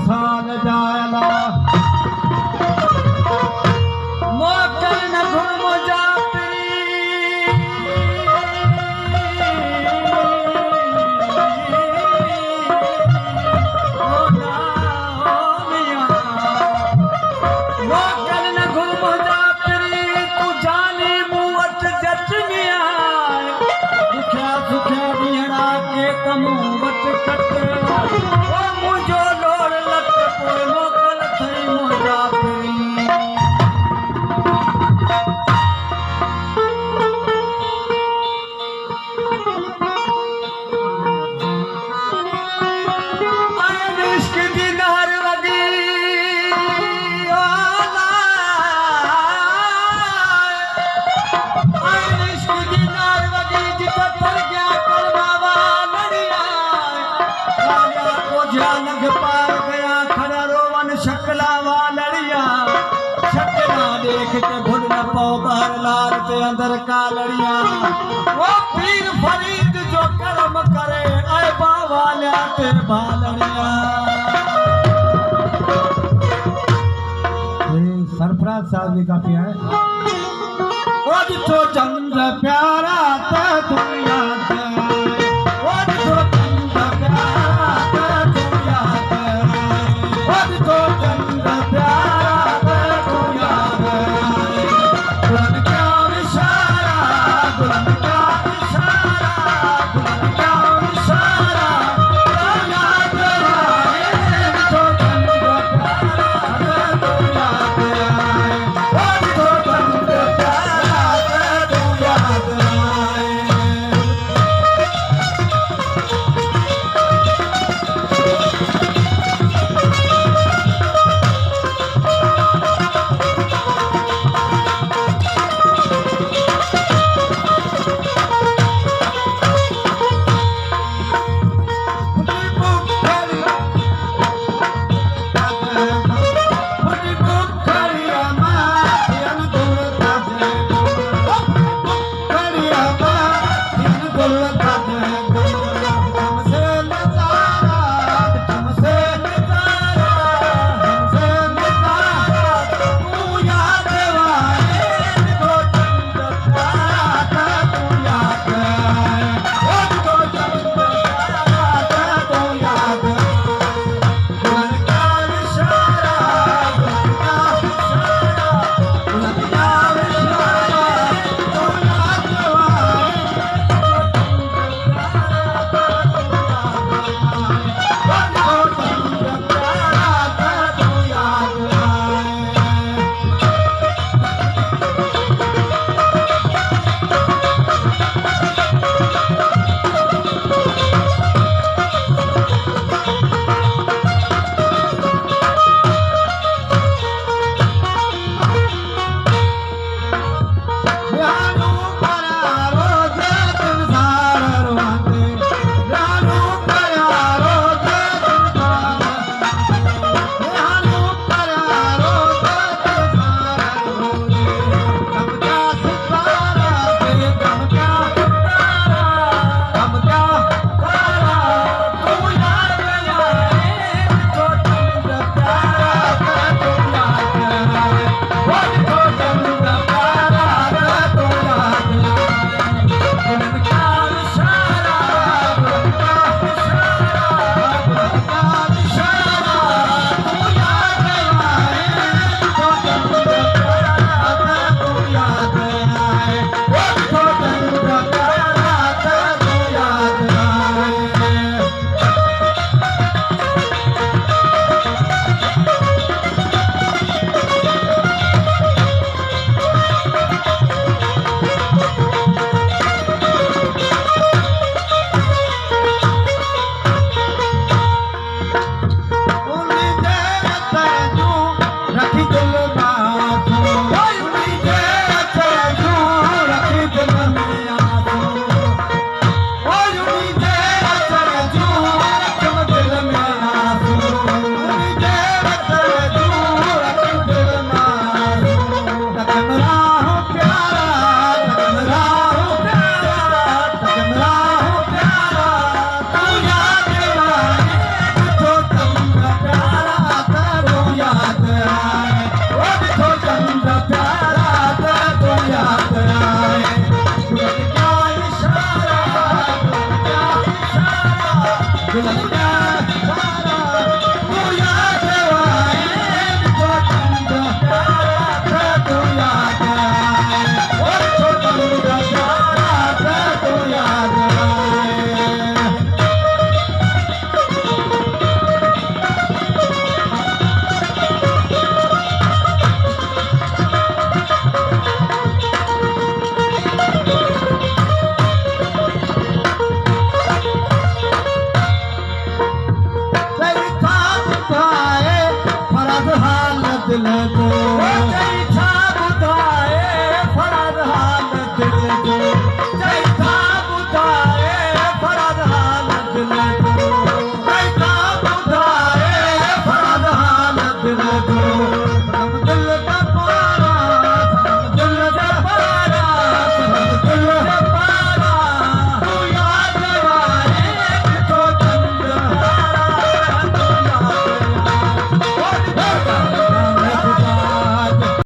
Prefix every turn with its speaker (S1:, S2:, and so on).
S1: साल जायला मोकल न घुम जा लाल के अंदर का लड़िया वो पीर फरीद जो कर्म करे आए बाबा के बालड़िया। सरफराज साहब का प्यार वो तो चंद्र प्यारा ते दुनिया ते वो तो चंद्र प्यारा ते दुनिया ते वो तो चंद्र प्यारा ते दुनिया ते बुलंद क्या इशारा बुलंद क्या इशारा बुलंद क्या इशारा याद आए तो चंद्र प्यारा ते दुनिया ते वो तो चंद्र प्यारा ते दुनिया ते। दिल जो जैसा बुधाए फरद हाल दिल जो जैसा बुधाए फरद हाल दिल जो जैसा बुधाए फरद हाल दिल जो